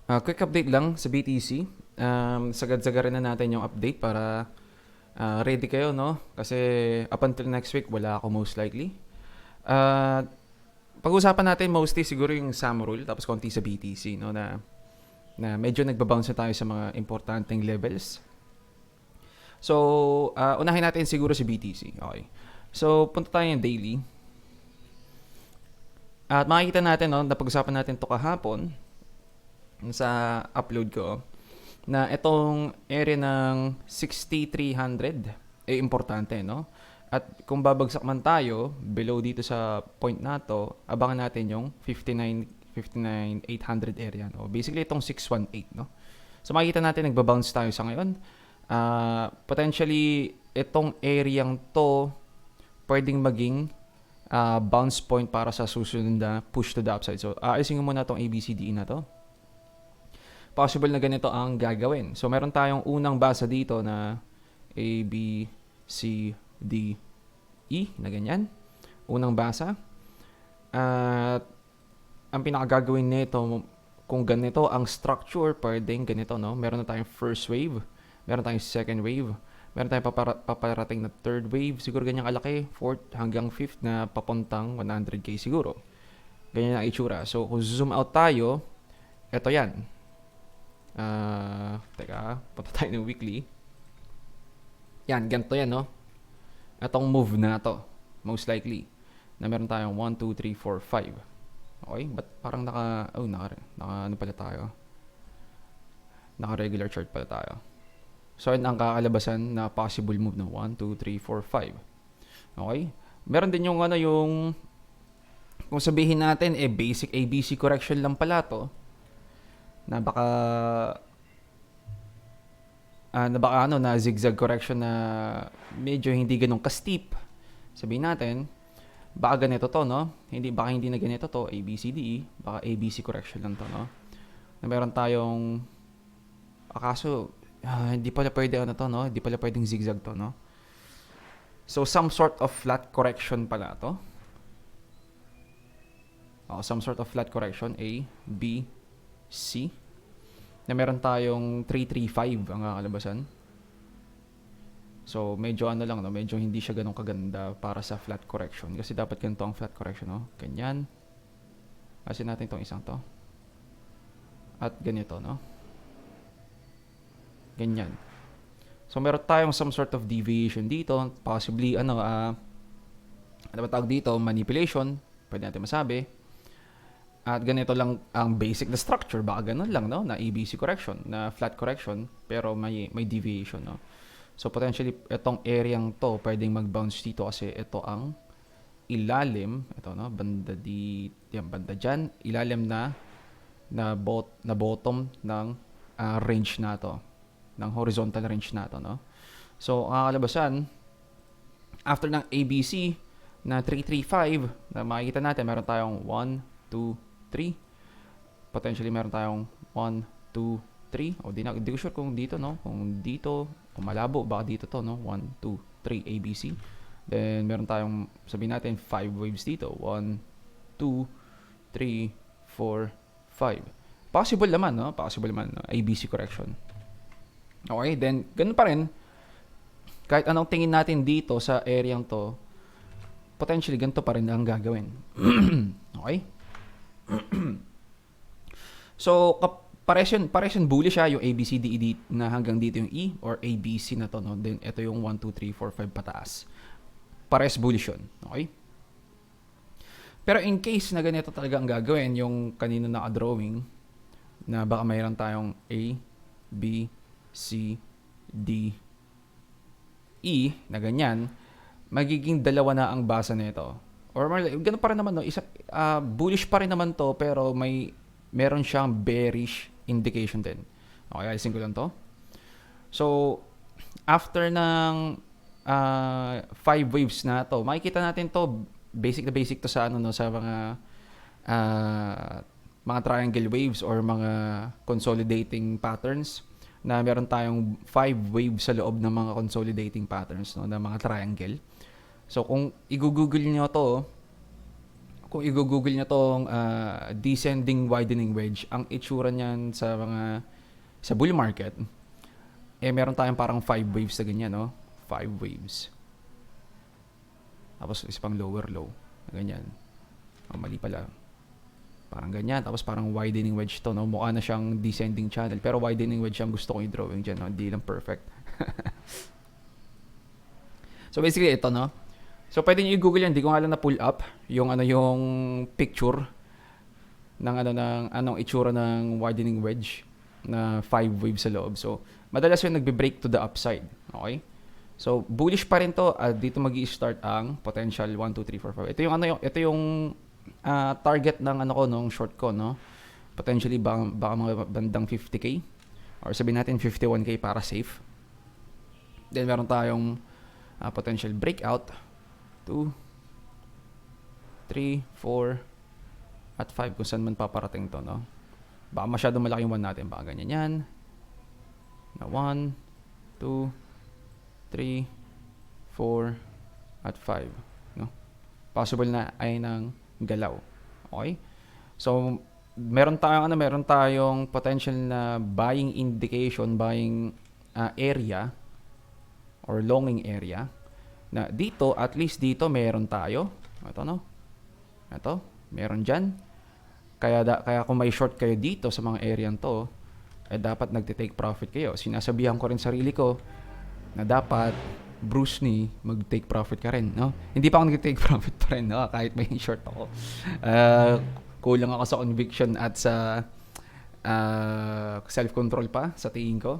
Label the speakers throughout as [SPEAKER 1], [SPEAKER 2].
[SPEAKER 1] Quick update lang sa BTC. Sagad-sagarin na natin yung update para ready kayo, no? Kasi up until next week, wala ako most likely. Uh, Pag-usapan natin mostly siguro yung SAM rule, tapos konti sa BTC, no? Na medyo nagbabounce na tayo sa mga importanteng levels. So, unahin natin siguro si BTC. Okay. So, punta tayo yung daily. At makikita natin, no, napag-usapan natin to kahapon sa upload ko, na itong area ng 6,300 ay importante, no? At kung babagsak man tayo below dito sa point na to, abangan natin yung 59,800 area, no? Basically itong 618, no? So makikita natin nagba-bounce tayo sa ngayon. Potentially itong area to pwedeng maging bounce point para sa susunod na push to the upside. So aalisin ko muna itong ABCDE na to. Possible na ganito ang gagawin. So, meron tayong unang basa dito na A, B, C, D, E, na ganyan. Unang basa. At ang pinakagagawin nito, kung ganito ang structure, pwedeng ganito, no? Meron na tayong first wave, meron tayong second wave, meron tayong paparating na third wave, siguro ganyang kalaki, fourth hanggang fifth na papuntang 100k siguro. Ganyan ang itsura. So, kung zoom out tayo, eto yan. Teka, punta tayo ng weekly. Yan, ganito yan, no? Itong move na to, most likely, na meron tayong 1, 2, 3, 4, 5. Okay? But parang naka ano pala tayo? Naka regular chart pala tayo. So, yun ang kakalabasan na possible move na 1, 2, 3, 4, 5. Okay? Meron din yung kung sabihin natin, basic ABC correction lang pala to, na baka na zigzag correction na medyo hindi ganun ka-steep. Sabihin natin, baka ganito to, no? Baka hindi na ganito to, ABCDE, baka ABC correction lang to, no? Na meron tayong akaso, hindi pala pwede to, no? Hindi pala pwedeng zigzag to, no? So, some sort of flat correction pala to. Some sort of flat correction, A, B, C, na meron tayong 335 ang kakalabasan. So, medyo lang, no? Medyo hindi siya ganun kaganda para sa flat correction. Kasi dapat ganito ang flat correction, no? Ganyan. Kasi natin itong isang to. At ganito, no? Ganyan. So, meron tayong some sort of deviation dito. Possibly, ano ba tawag dito? Manipulation. Pwede natin masabi. At ganito lang ang basic na structure. Baka ganun lang, no? Na ABC correction, na flat correction, pero may deviation, no? So, potentially, itong area to, pwedeng mag-bounce dito kasi ito ang ilalim. Ito, no? Banda dyan. Ilalim na bottom ng range na to. Ng horizontal range na to, no? So, ang kalabasan, after ng ABC na 335, na makikita natin, meron tayong 1, 2, 3. Potentially meron tayong 1, 2, 3. O di ko sure kung dito, no? Kung dito, kung malabo, baka dito to, no? 1, 2, 3, ABC. Then meron tayong, sabihin natin, 5 waves dito. 1, 2, 3, 4, 5. Possible naman, no? Possible naman, no? ABC correction. Okay, then ganun pa rin. Kahit anong tingin natin dito sa area to, potentially ganito pa rin ang gagawin. Okay? So, pares yun bullish siya, yung ABCDE na hanggang dito yung E, or ABC na to, no? Then, ito yung 1, 2, 3, 4, 5 pataas. Pares bullish yun. Okay? Pero in case na ganito talaga ang gagawin, yung kanina naka-drawing, na baka mayroon tayong A, B, C, D, E, na ganyan, magiging dalawa na ang basa nito. Or ganun pa rin naman, no? Bullish pa rin naman to, pero meron siyang bearish indication din. Okay, alisin ko lang to. So, after ng 5 waves na to, makikita natin to, basic to sa sa mga triangle waves or mga consolidating patterns, na meron tayong 5 waves sa loob ng mga consolidating patterns, no, na mga triangle. So, kung i-google nyo to, kung i-google niya tong descending widening wedge, ang itsura niyan sa bull market, meron tayong parang 5 waves na ganyan, no? 5 waves. Tapos isa pang lower low, na ganyan. Mali pala. Parang ganyan. Tapos parang widening wedge to, no? Mukha na siyang descending channel. Pero widening wedge ang gusto kong i-drawing dyan, no? Hindi lang perfect. So basically ito, no? So pwede niyo i-google yan. Hindi ko nga lang na pull up yung picture ng anong itsura ng widening wedge na 5 waves sa loob. So madalas yun nagbe-break to the upside. Okay? So bullish pa rin to. Dito magi-start ang potential 1 2 3 4 5. Ito yung target ng nung short ko, no? Potentially baka mga bandang 50k or sabihin natin 51k para safe. Then meron tayong potential breakout 2 3 4 at 5 kung saan man paparating to, no? Baka masyadong malaki yung 1 natin, baka ganyan yan na 1 2 3 4 at 5, no? Possible na ay ng galaw. Okay? So meron tayong potential na buying indication, buying area or longing area na dito, at least dito meron tayo. Ito, no? Ito, meron dyan. Kaya kung may short kayo dito sa mga area to, dapat nagte-take profit kayo. Sinasabihan ko rin sarili ko na dapat Bruce Lee, mag-take profit ka rin, no? Hindi pa ako nag-take profit pa rin, no? Kahit may short ako. Kulang ako sa conviction at sa self-control pa, sa tingin ko.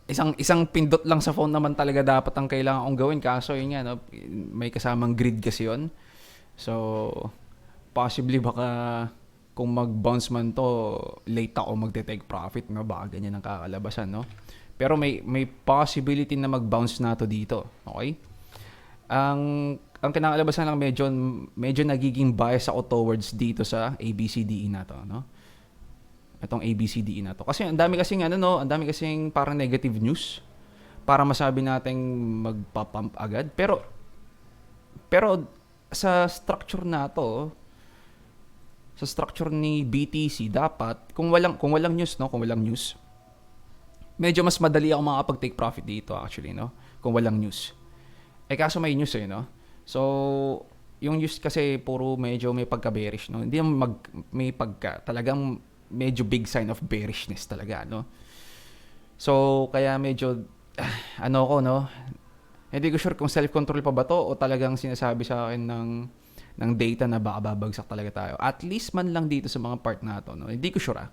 [SPEAKER 1] Isang pindot lang sa phone naman talaga dapat ang kailangan kong gawin. Kaso yun nga, no? May kasamang grid kasi yun. So, possibly baka kung mag-bounce man to, late ako magte-take profit, no? Baka ganyan ang kakalabasan, no? Pero may possibility na mag-bounce na to dito. Okay? Ang kinakalabasan lang medyo nagiging bias ako towards dito sa ABCDE na to, no? Itong ABCDE na to. Kasi ang dami kasing parang negative news para masabi nating magpa-pump agad. Pero sa structure na to, sa structure ni BTC, dapat kung walang news, no, medyo mas madali ako makapag-take profit dito actually, no, kung walang news. Kaso may news no. So yung news kasi puro medyo may pagka-bearish, no. Hindi may talagang medyo big sign of bearishness talaga, no. So kaya medyo no. Hindi ko sure kung self-control pa ba to o talagang sinasabi sa akin ng data na baka babagsak talaga tayo. At least man lang dito sa mga part na to, no. Hindi ko sure.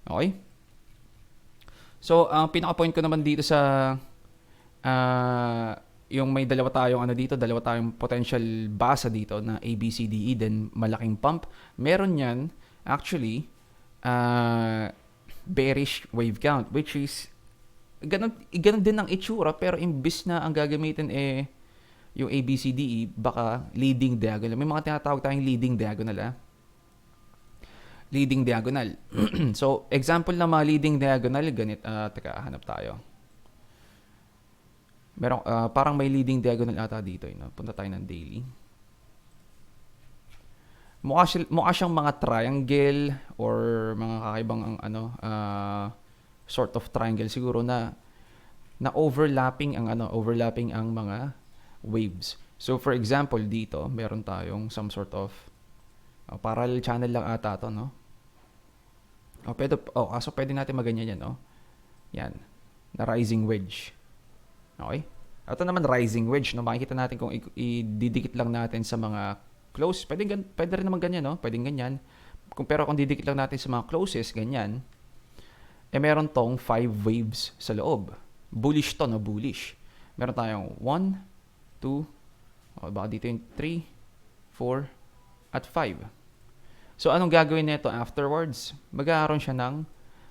[SPEAKER 1] Okay? So, ang pinaka-point ko naman dito sa yung may dalawa tayong potential basa dito na ABCDE, then malaking pump. Meron yan, actually, bearish wave count, which is ganun din ang itsura, pero imbis na ang gagamitin yung ABCDE, baka leading diagonal. May mga tinatawag tayong leading diagonal, leading diagonal. So, example na mga leading diagonal, teka, hanap tayo. Meron, parang may leading diagonal ata dito, punta tayo ng daily. Mukha siyang mga triangle or mga kakaibang sort of triangle siguro na overlapping ang mga waves. So for example dito, meron tayong some sort of parallel channel lang ata to, no? Kaso pwede natin maganyan yan, no? Yan, na rising wedge. Okay? Ito naman rising wedge, no? Makikita natin kung ididikit lang natin sa mga close. Pwede rin naman ganyan, no? Pwedeng ganyan. Pero kung didikit lang natin sa mga closest, ganyan, meron tong 5 waves sa loob. Bullish to, no? Bullish. Meron tayong 1, 2, baka dito yung 3, 4, at 5. So, anong gagawin nito afterwards? Magkakaroon siya ng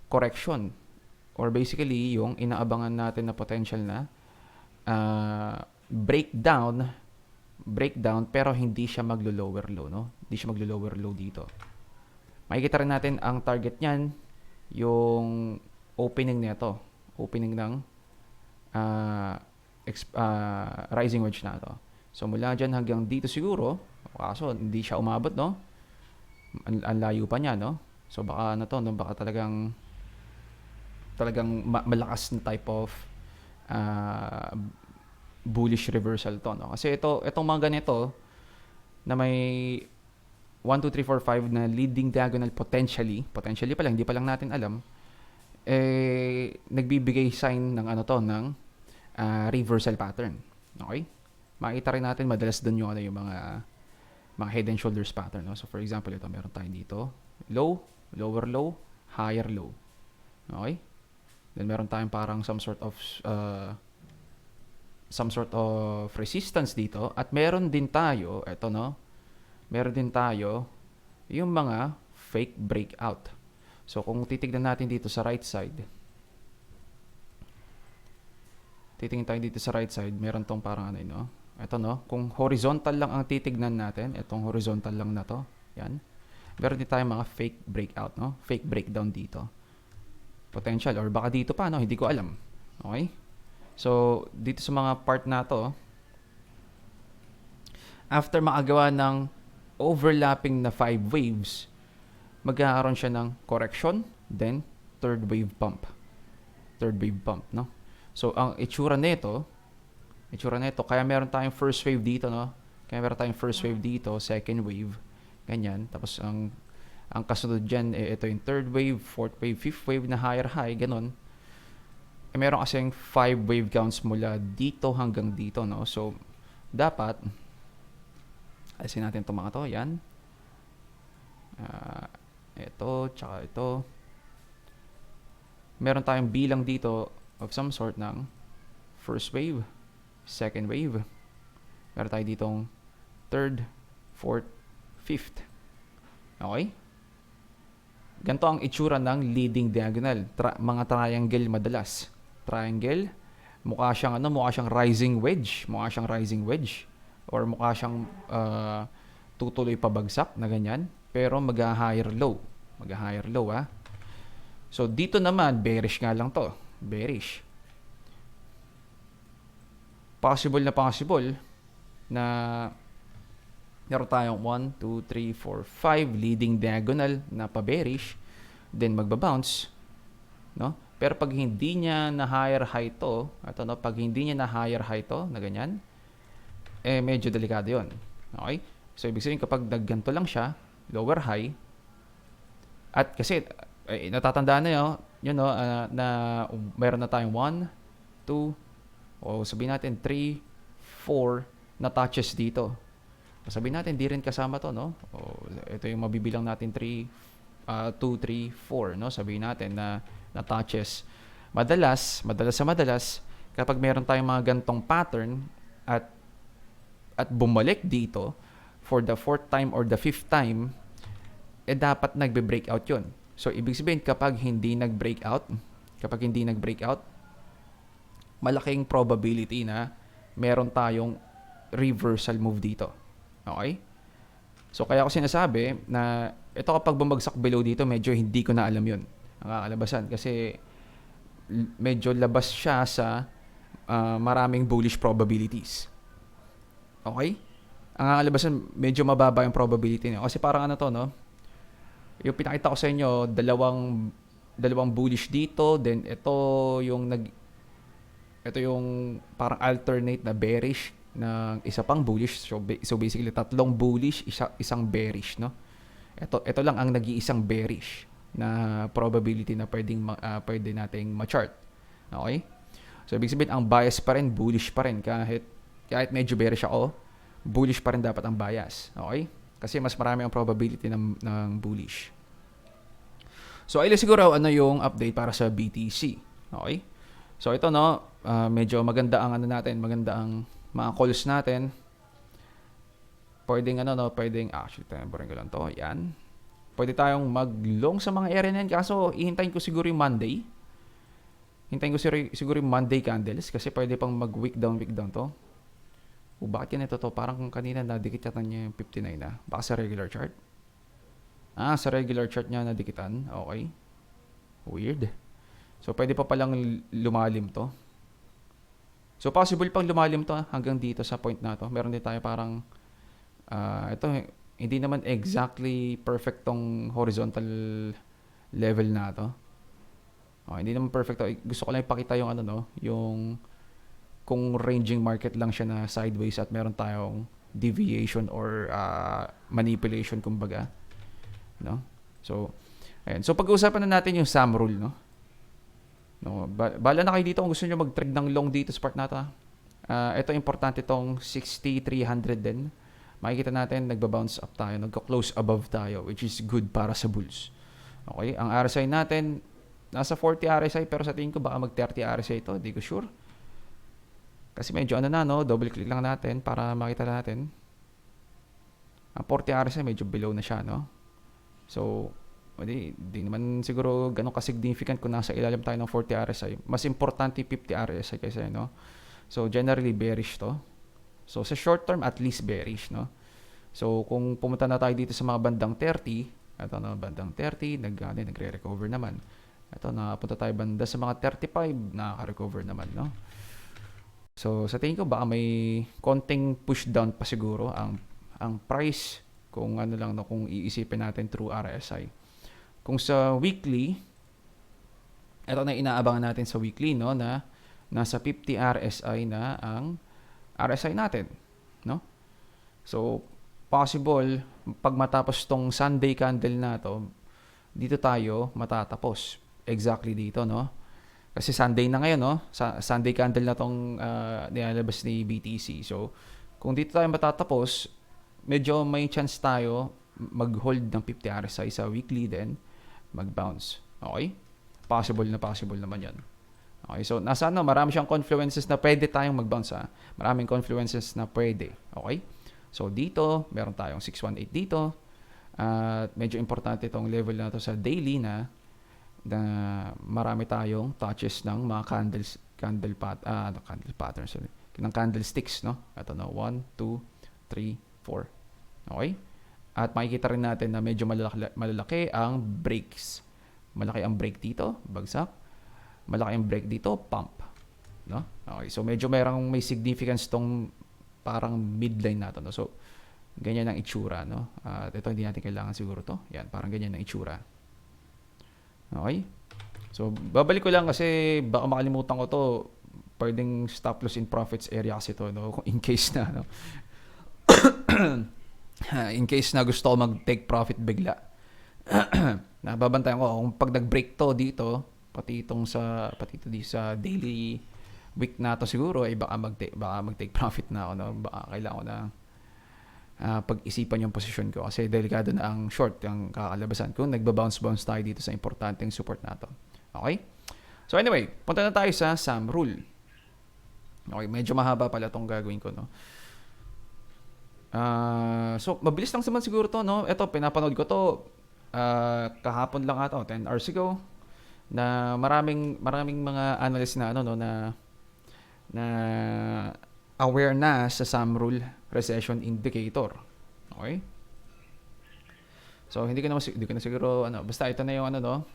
[SPEAKER 1] correction. Or basically, yung inaabangan natin na potential na breakdown, pero hindi siya maglo-lower low, no? Hindi siya maglo-lower low dito. Makikita rin natin ang target niyan, yung opening nito. Opening ng rising wedge na to. So, mula dyan hanggang dito siguro, Kaso hindi siya umabot, no? Ang layo pa niya, no? So baka ano to, no? Baka talagang malakas na type of uh, bullish reversal to, no? Kasi itong mga ganito na may 1, 2, 3, 4, 5 na leading diagonal potentially pa lang, hindi pa lang natin alam, nagbibigay sign ng ano to, ng reversal pattern. Okay? Makita rin natin madalas doon yung mga head and shoulders pattern, no? So for example, ito meron tayo dito, low, lower low, higher low. Okay? Then meron tayong parang some sort of resistance dito, at meron din tayo, ito, no? Meron din tayo yung mga fake breakout. So kung titignan natin dito sa right side, meron tong parang ano, no? Ito, no? Kung horizontal lang ang titignan natin, itong horizontal lang na to, yan. Meron din tayong mga fake breakout, no? Fake breakdown dito. Potential, or baka dito pa, no? Hindi ko alam. Okay? So, dito sa mga part na to, after makagawa ng overlapping na 5 waves, magkakaroon siya ng correction, then third wave bump, no? So ang itsura nito, kaya meron tayong first wave dito, no? Second wave, ganyan. Tapos ang kasunod diyan, ito yung third wave, fourth wave, fifth wave na higher high, ganun. Meron kasing 5 wave counts mula dito hanggang dito, no? So dapat alisin natin itong mga to, yan. Ito, tsaka ito. Meron tayong bilang dito of some sort ng first wave, second wave. Meron tayo ditong third, fourth, fifth. Okay? Ganito ang itsura ng leading diagonal. Mga triangle madalas. Triangle, mukha siyang rising wedge. Or mukha siyang tutuloy pabagsak na ganyan. Pero mag-higher low. Ha? So, dito naman, bearish nga lang to. Bearish. Possible na meron tayong 1, 2, 3, 4, 5 leading diagonal na pa-bearish, then magbabounce, no? Pero pag hindi niya na higher high to, na ganyan, medyo delikado 'yon. Okay? So ibig sabihin kapag nagganto lang siya, lower high, at kasi natatandaan na na meron na tayong 1, 2, o sabihin natin 3, 4 na touches dito. Sabihin natin di rin kasama to, no? Ito yung mabibilang natin 2, 3, 4, no? Sabihin natin na touches. Madalas kapag meron tayong mga gantong pattern at bumalik dito for the 4th time or the 5th time, dapat nagbe-breakout 'yon. So ibig sabihin kapag hindi nag-breakout, malaking probability na meron tayong reversal move dito. Okay? So kaya ko sinasabi na ito kapag bumagsak below dito, medyo hindi ko na alam 'yon. Ang kakalabasan kasi medyo labas siya sa maraming bullish probabilities. Okay? Ang kakalabasan, medyo mababa yung probability niya. Kasi parang ano to, no? Yung pinakita ko sa inyo, dalawang bullish dito, then ito yung parang alternate na bearish ng isa pang bullish. So basically tatlong bullish, isang bearish, no? Ito lang ang nag-iisang bearish na probability na pwede nating ma-chart. Okay? So ibig sabihin ang bias pa rin, bullish pa rin kahit medyo bearish ako, bullish pa rin dapat ang bias. Okay? Kasi mas marami ang probability ng bullish. So, ayun siguro yung update para sa BTC. Okay? So, ito medyo maganda ang maganda ang mga calls natin. Pwedeng actually, temporary ko lang to. Yan. Pwede tayong mag-long sa mga area na yan. Kaso, ihintayin ko siguro yung Monday. Siguro yung Monday candles kasi pwede pang mag-week down to. Bakit ganito to? Parang kanina nadikit yata niya yung 59 na. Baka sa regular chart. Sa regular chart niya nadikitan. Okay. Weird. So, pwede pa palang lumalim to. So, possible pang lumalim to hanggang dito sa point na to. Meron din tayo parang Ito, hindi naman exactly perfect tong horizontal level na to. Hindi naman perfect to. Gusto ko lang ipakita yung ano, no, yung kung ranging market lang siya na sideways at meron tayong deviation or manipulation kumbaga, no? So, ayan. So pag-uusapan na natin yung SAM rule, no? No, bala na kayo dito kung gusto niyo mag-trade ng long dito sa part na to. Ito importante tong 60-300 din. Makikita natin nagba-bounce up tayo, nagko-close above tayo, which is good para sa bulls. Okay, ang RSI natin nasa 40 RSI, pero sa tingin ko baka mag-30 RSI ito, hindi ko sure. Kasi medyo ano na, no, double click lang natin para makita natin. Ang 40 RSI medyo below na siya, no. So, di naman siguro ganun ka-significant kung nasa ilalim tayo ng 40 RSI. Mas importante 50 RSI kasi, no. So, generally bearish to. So, sa short term, at least bearish, no. So, kung pumunta na tayo dito sa mga bandang 30, ito na, bandang 30, nagre-recover naman. Ito, napunta tayo banda sa mga 35, nakaka-recover naman, no. So, sa tingin ko, baka may konting push down pa siguro ang price kung ano lang, no, kung iisipin natin through RSI. Kung sa weekly, ito na inaabangan natin sa weekly, no, na nasa 50 RSI na ang RSI natin, no? So, possible pag matapos tong Sunday candle na to, dito tayo matatapos. Exactly dito, no? Kasi Sunday na ngayon, no? Sunday candle na tong nilalabas ni BTC. So, kung dito tayo matatapos, medyo may chance tayo mag-hold ng 50 RSI sa weekly then mag-bounce. Okay? Possible naman yan. Okay, so nasa ano, marami siyang confluences na pwede tayong mag-bounce, ha. Maraming confluences na pwede. Okay? So dito, meron tayong 618 dito. At medyo importante itong level na to sa daily na marami tayong touches ng mga candle patterns, sorry, ng candlesticks, no? Ito na 1, 2, 3, 4. Okay? At makikita rin natin na medyo malalaki ang breaks. Malaki ang break dito, bagsak. Malaki ang break dito, pump, no? Okay, so medyo may significance tong parang midline nato, no? So ganyan ang itsura, no? At ito hindi natin kailangan siguro to. Yan, parang ganyan ang itsura. Okay? So babalik ko lang kasi baka makalimutan ko to. Pwedeng stop loss in profits area kasi to, no? In case na, no? In case na gusto ko mag-take profit bigla. Nababantayan ko kung pag nag-break to dito, pati ito di sa daily week na to siguro ay baka mag-take profit na ako, no? Baka kailangan ko na pag-isipan yung position ko kasi delikado na ang short, ang kakalabasan kung nagba-bounce tayo dito sa importanteng support na to. Okay? So anyway, punta na tayo sa SAM rule. Okay, medyo mahaba pala tong gagawin ko, no? So mabilis lang naman siguro to, no? Ito, pinapanood ko to kahapon lang ata, 10 hours ago, na maraming mga analysts na no, na aware na sa SAM rule recession indicator. Okay? So hindi ko na siguro basta ito na yung no.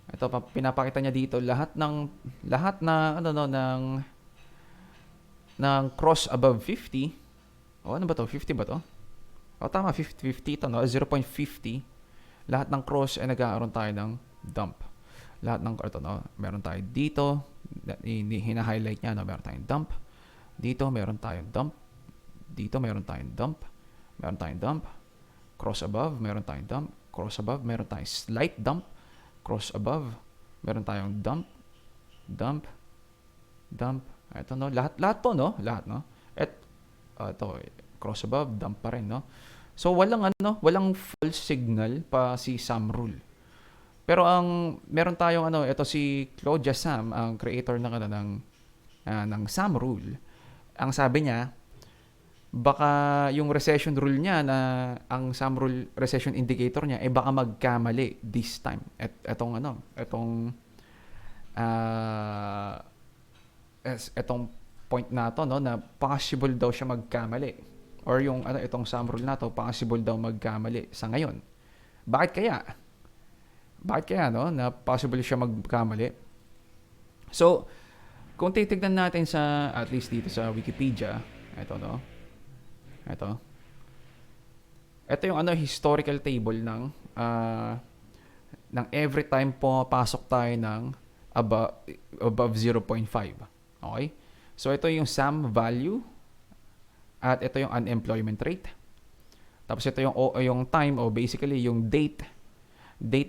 [SPEAKER 1] Ito pinapakita niya dito lahat na ng cross above 50. Ano ba to? 50 ba to? Tama, 50 ito, no? 0.50. Lahat ng cross ay nagkakaroon tayo ng dump. Lahat ng ito, no? Meron tayo dito, hina-highlight niya, no? Meron tayong dump. Dito meron tayong dump. Dito meron tayong dump. Meron tayong dump. Cross above, meron tayong dump. Cross above, meron tayong slight dump. Cross above, meron tayong dump. Dump. Dump. Ito, no? Lahat to, no? Lahat, no? Ito, cross above, dump pa rin, no? So walang false signal pa si SAM rule. Pero meron tayong ito si Claudia Sam, ang creator ng SAM rule. Ang sabi niya, baka yung recession rule niya na ang SAM rule recession indicator niya baka magkamali this time. Etong point na to, no, na possible daw siya magkamali. Or yung itong SAM rule na to, possible daw magkamali sa ngayon. Bakit kaya, no, na possible siya magkamali? So, kung titignan natin at least dito sa Wikipedia, ito, no, Ito. Ito yung historical table ng every time pumapasok tayo ng above 0.5. Okay? So ito yung SAM value at ito yung unemployment rate. Tapos ito yung time o basically yung date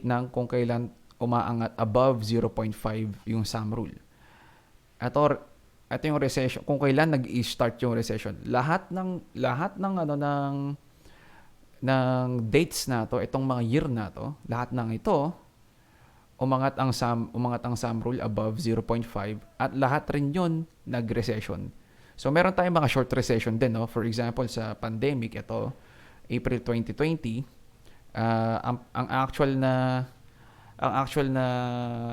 [SPEAKER 1] ng kung kailan umaangat above 0.5 yung SAM rule. Ito yung recession, kung kailan nag-i-start yung recession. Lahat ng dates na to, itong mga year na to, lahat ng ito umangat ang SAM rule above 0.5 at lahat rin 'yon nag-recession. So meron tayong mga short recession din, no? For example, sa pandemic, ito April 2020, ang actual na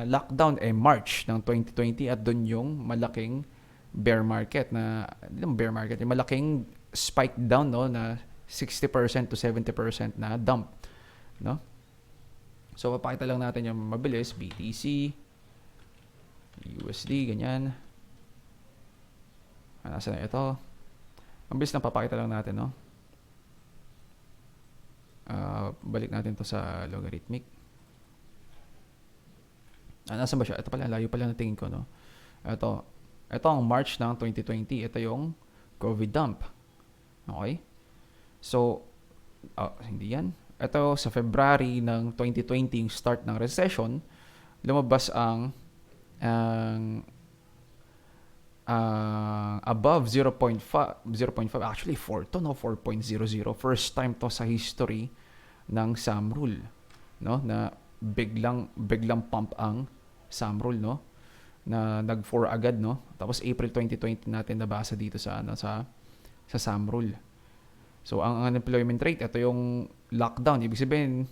[SPEAKER 1] lockdown March ng 2020 at doon yung malaking bear market yung malaking spike down, no, na 60% to 70% na dump, no? So papakita lang natin yung mabilis, BTC, USD, ganyan. Nasa na ito? Mabilis na papakita lang natin, no? Balik natin to sa logarithmic. Nasaan ba siya? Ito pala, layo pala na tingin ko, no? Ito ang March ng 2020. Ito yung COVID dump. Okay? So, hindi yan. Ito sa February ng 2020, yung start ng recession, lumabas ang above 0.5, actually 4 to, no? 4.00. First time to sa history ng SAM rule, no? Na biglang pump ang SAM rule, no? Na nag-4 agad, no? Tapos April 2020 natin nabasa dito sa SAM rule. So ang unemployment rate, ito yung lockdown, ibig sabihin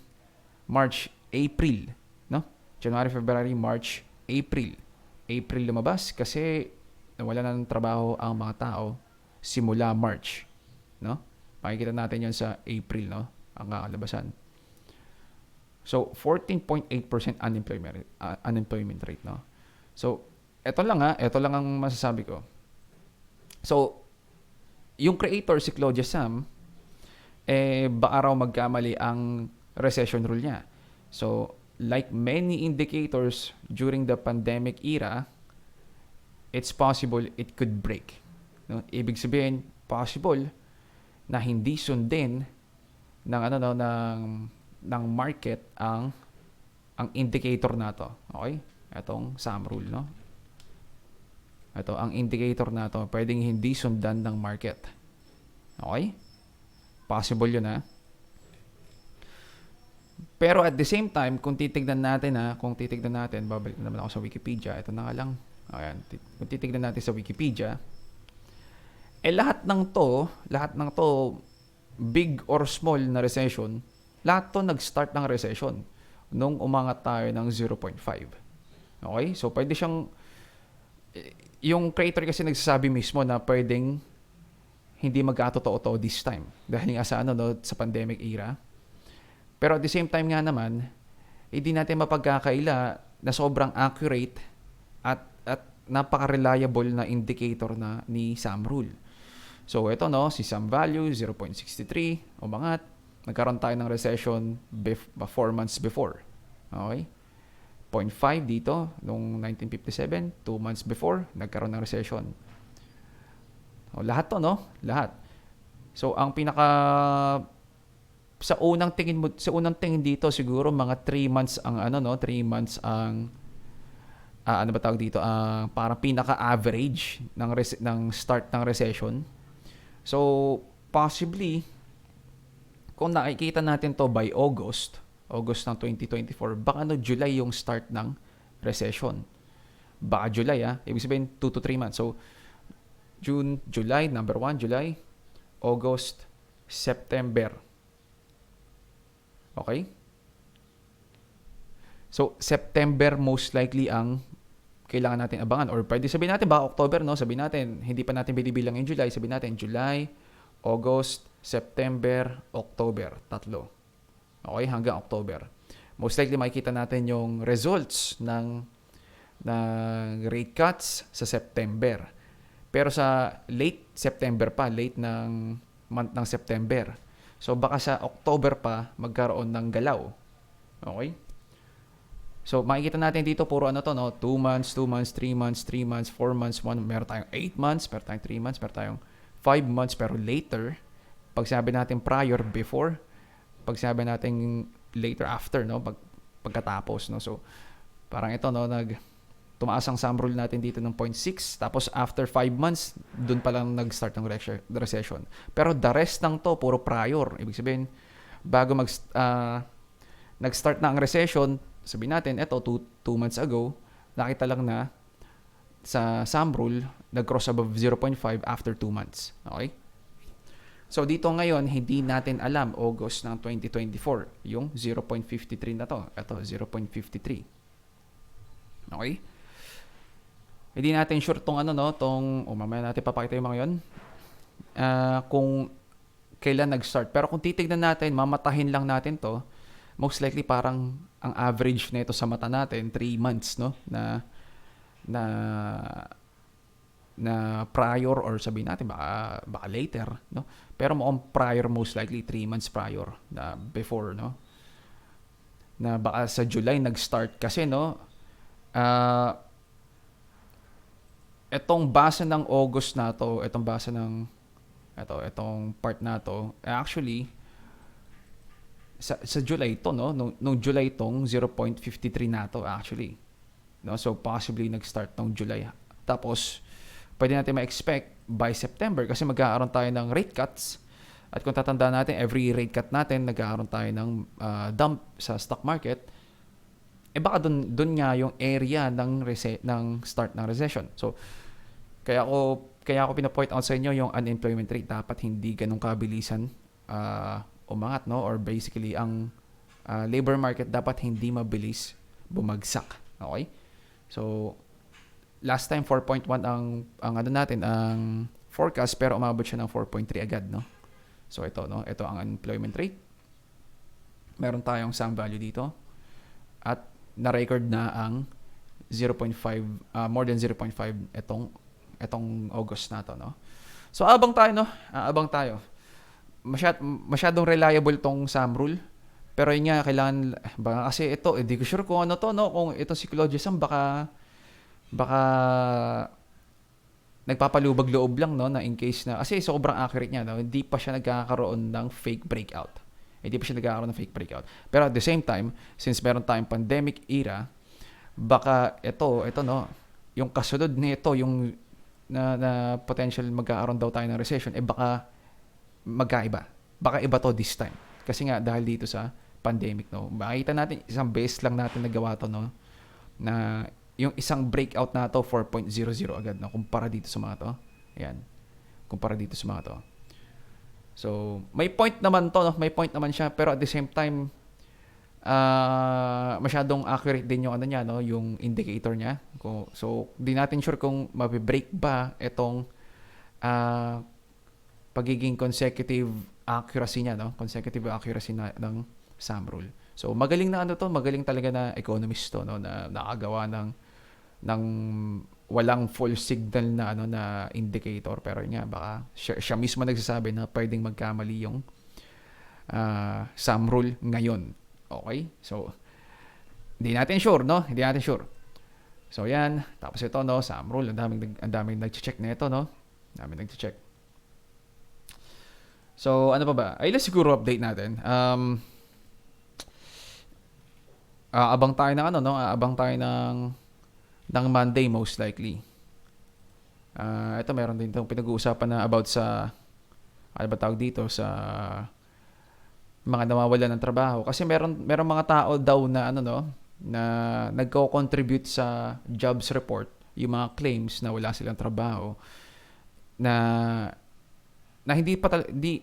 [SPEAKER 1] March, April, no? January, February, March, April lumabas kasi nawala na ng trabaho ang mga tao simula March, no? Makikita natin 'yan sa April, no? Ang kakalabasan. So 14.8% unemployment rate, no? So ito lang ang masasabi ko. So yung creator si Claudia Sam, baka raw magkamali ang recession rule niya. So, like many indicators during the pandemic era, it's possible it could break. No? Ibig sabihin, possible na hindi sundin ng market ang indicator na to. Okay? Itong SAM rule, no? Ito, ang indicator na to, pwedeng hindi sundan ng market. Okay? Possible yun, ha? Pero at the same time, kung titignan natin, babalik na naman ako sa Wikipedia. Ito na nga lang. Ayan. Kung titignan natin sa Wikipedia, lahat ng to, big or small na recession, lahat to nag-start ng recession nung umangat tayo ng 0.5. Okay? So, pwede siyang, yung creator kasi nagsasabi mismo na pwedeng hindi magkatotoo to this time dahil nga sa sa pandemic era. Pero at the same time nga naman, hindi natin mapagkakaila na sobrang accurate at napaka-reliable na indicator na ni SAM rule. So ito, no, si SAM value 0.63 umangat, nagkaroon tayo ng recession 4 months before. Okay? 0.5 dito nung 1957, 2 months before nagkaroon ng recession. Lahat to, no? Lahat. So, ang sa unang tingin dito, siguro mga 3 months ang 3 months ang ano ba tawag dito? Parang pinaka-average ng start ng recession. So, possibly kung nakikita natin to by August ng 2024, baka July yung start ng recession. Baka July, ibig sabihin 2 to 3 months. So, June, July, number 1, July, August, September. Okay? So, September most likely ang kailangan natin abangan. Or pwede sabihin natin, baka October, no? Sabihin natin, hindi pa natin binibilang yung July. Sabihin natin, July, August, September, October. 3. Okay? Hanggang October. Most likely makikita natin yung results ng rate cuts sa September. Pero sa late September pa, late ng month ng September. So baka sa October pa magkaroon ng galaw. Okay? So makikita natin dito puro ano to, no? 2 months, 2 months, 3 months, 3 months, 4 months, 1, meron tayong 8 months, meron tayong 3 months, meron tayong 5 months, pero later, pag sabi natin prior, before, pag sabi natin later, after, no? Pagkatapos, no? So parang ito, no? Tumaas ang sum rule natin dito ng 0.6, tapos after 5 months, dun pa lang nag-start ng recession. Pero the rest ng to, puro prior. Ibig sabihin, bago nag-start na ang recession, sabihin natin, eto, 2 months ago, nakita lang na sa sum rule, nag-cross above 0.5 after 2 months. Okay? So dito ngayon, hindi natin alam, August ng 2024, yung 0.53 na to. Ito, 0.53. Okay? Hindi natin sure tong ano, no, mamaya natin papakita yung mga yun. Kung kailan nag-start. Pero kung titignan natin, mamatahin lang natin to, most likely parang ang average na ito sa mata natin 3 months, no, na prior, or sabihin natin baka later, no, pero mukhang prior, most likely 3 months prior na before, no, na baka sa July nag-start kasi, no. Etong basa ng August na to, etong basa ng etong part na to, actually sa July to, no, nung July tong 0.53 na to actually, no. So possibly nag-start tong July, tapos pwede natin ma-expect by September kasi magkakaroon tayo ng rate cuts, at kung tatandaan natin, every rate cut natin nagkakaroon tayo ng dump sa stock market. Baka dun nga yung area ng start ng recession. So kaya ako pina-point out sa inyo yung unemployment rate dapat hindi ganun kabilisan umangat, no, or basically ang labor market dapat hindi mabilis bumagsak. Okay? So last time 4.1 ang ano natin, ang forecast, pero umabot siya ng 4.3 agad, no. So ito, no, ito ang unemployment rate. Meron tayong sum value dito at na-record na ang 0.5, more than 0.5 etong August na to, no. So abang tayo, no. Abang tayo. Masyadong reliable tong sum rule. Pero yun nga, kailangan, baka kasi ito, hindi ko sure kung ano to, no, kung itong psychologism, baka nagpapalubag loob lang, no, na in case na, kasi sobrang accurate niya, no, hindi pa siya nagkakaroon ng fake breakout. Pero at the same time, since meron tayong pandemic era, baka ito, no, yung kasunod nito, yung na potential magkakaroon daw tayo ng recession, baka magkaiba. Baka iba to this time. Kasi nga, dahil dito sa pandemic, no, makikita natin, isang base lang natin nagawa to, no, na yung isang breakout na to, 4.00 agad, no, kumpara dito sa mga to. Ayan. Kumpara dito sa mga to. So, may point naman to, no? May point naman siya, pero at the same time, masyadong accurate din yung ano niya, no, yung indicator niya. So, di natin sure kung mabe-break ba itong pagiging consecutive accuracy niya, no? Consecutive accuracy ng sum rule. So, magaling na ano to, magaling talaga na economist to, no, na nakagawa ng walang full signal na ano na indicator, pero nga baka siya mismo nagsasabi na pwedeng magkamali yung sum rule ngayon. Okay? So hindi natin sure, no? Hindi natin sure. So yan, tapos ito, no, sum rule, ang daming nagche-check na ito, no? Daming nagche-check. So ano pa ba? Ay, let's siguro update natin. Abang tayo ng ano, no? Abang tayo ng Monday most likely. Ito meron din itong pinag-uusapan na about sa ano ba tawag dito, sa mga nawawalan ng trabaho. Kasi meron mga tao daw na ano, no, na nagko-contribute sa jobs report, yung mga claims na wala silang trabaho, na hindi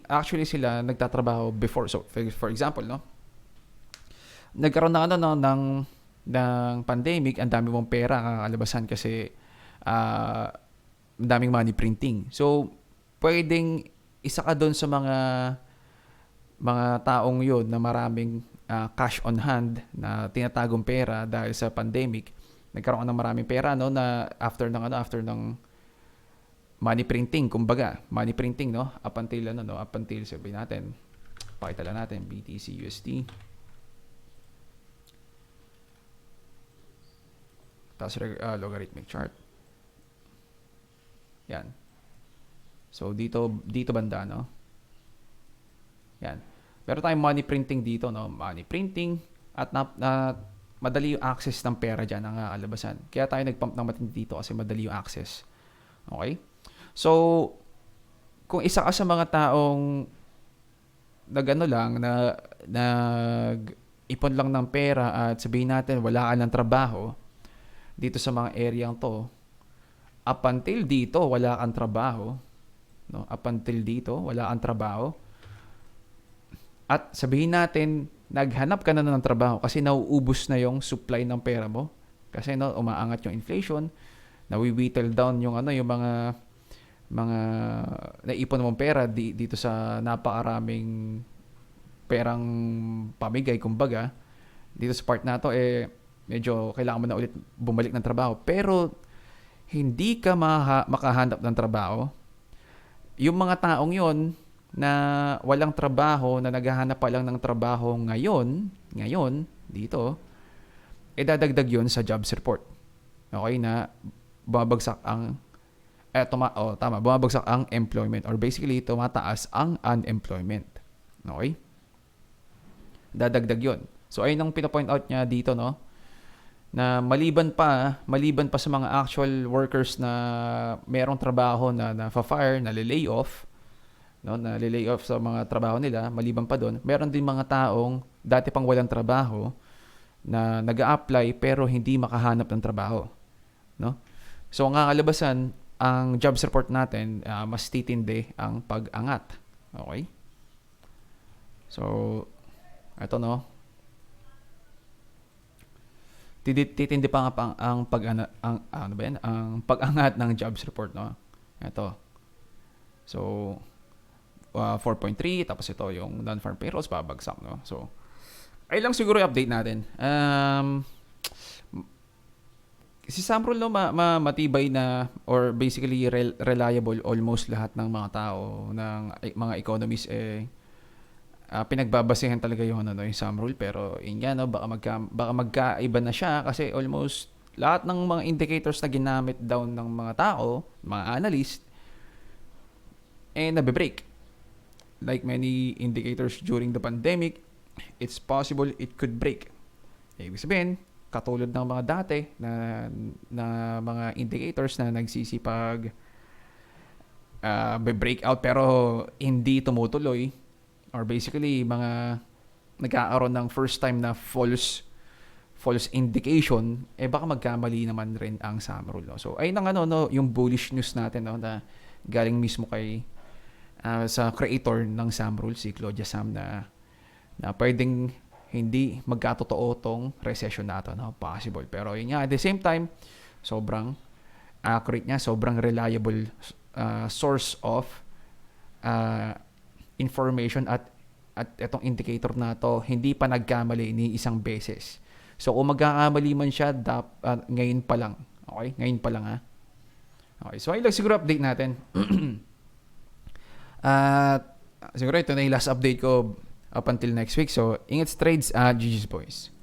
[SPEAKER 1] actually sila nagtatrabaho before. So for example, no, nagkaroon na ano, no, ng pandemic, ang dami mong pera kakalabasan kasi ang daming money printing. So, pwedeng isa ka doon sa mga taong yun na maraming cash on hand na tinatagong pera dahil sa pandemic. Nagkaroon ka ng maraming pera, no, na after ng money printing, kumbaga, money printing, no? Up until, up until, sabihin natin, pakita lang natin, BTC USD. Tapos, logarithmic chart. Yan. So, dito banda, no? Yan. Pero tayong money printing dito, no? Money printing, at madali yung access ng pera dyan, ang kalabasan. Kaya tayo nagpump ng matindi dito kasi madali yung access. Okay? So, kung isa ka sa mga taong nag-ipon lang ng pera at sabihin natin wala ka ng trabaho dito sa mga area to, up until dito wala kang trabaho, no? Up until dito wala kang trabaho. At sabihin natin naghanap ka na ng trabaho kasi nauubos na yung supply ng pera mo kasi umaangat yung inflation, nawi-whittle down yung yung mga naipon mong pera dito sa napakaraming perang pamigay, kumbaga dito sa part na to medyo kailangan mo na ulit bumalik ng trabaho, pero hindi ka makahanap ng trabaho. Yung mga taong yon na walang trabaho, na naghahanap pa lang ng trabaho ngayon dito, dadagdag yon sa jobs report. Okay, na bumabagsak ang bumabagsak ang employment, or basically tumataas ang unemployment. Okay? Dadagdag yon. So ayun ang pinapoint out niya dito, no? Na maliban pa sa mga actual workers na merong trabaho na na-fire, na lay off, no, na lay off sa mga trabaho nila, maliban pa doon, meron din mga taong dati pang walang trabaho na nag-a-apply pero hindi makahanap ng trabaho, no? So ang kakalabasan, ang jobs report natin, mas titindi ang pag-angat. Okay? So ito, no, titindi pa nga ang pag-angat ng jobs report, no? Ito. So 4.3, tapos ito yung non-farm payrolls babagsak, no? So ay lang siguro i-update natin. Si Samrul, no, matibay na, or basically reliable almost lahat ng mga tao, ng mga economists pinagbabasehan talaga yung yung Samrul, pero yun nga, no, baka magkaiba na siya kasi almost lahat ng mga indicators na ginamit daw ng mga tao, mga analyst, nabe-break. Like many indicators during the pandemic, it's possible it could break. Ibig sabihin, katulad ng mga dati na mga indicators na nagsisipag be-breakout pero hindi tumutuloy, or basically mga nagkakaroon ng first time na false indication, baka magkamali naman rin ang Samrul, no? So ayun ang yung bullish news natin, no, na galing mismo kay sa creator ng Samrul, si Claudia Sam, na pwedeng hindi magkatotoo tong recession nato, no? Possible. Pero yun nga, at the same time, sobrang accurate niya, sobrang reliable source of information, at itong indicator na to hindi pa nagkamali ni isang beses. So kung magkakamali man siya, ngayon pa lang. Okay? Ngayon pa lang, ha? Okay, so ay lang siguro update natin. Siguro ito na yung last update ko up until next week. So ingat trades, GG's boys.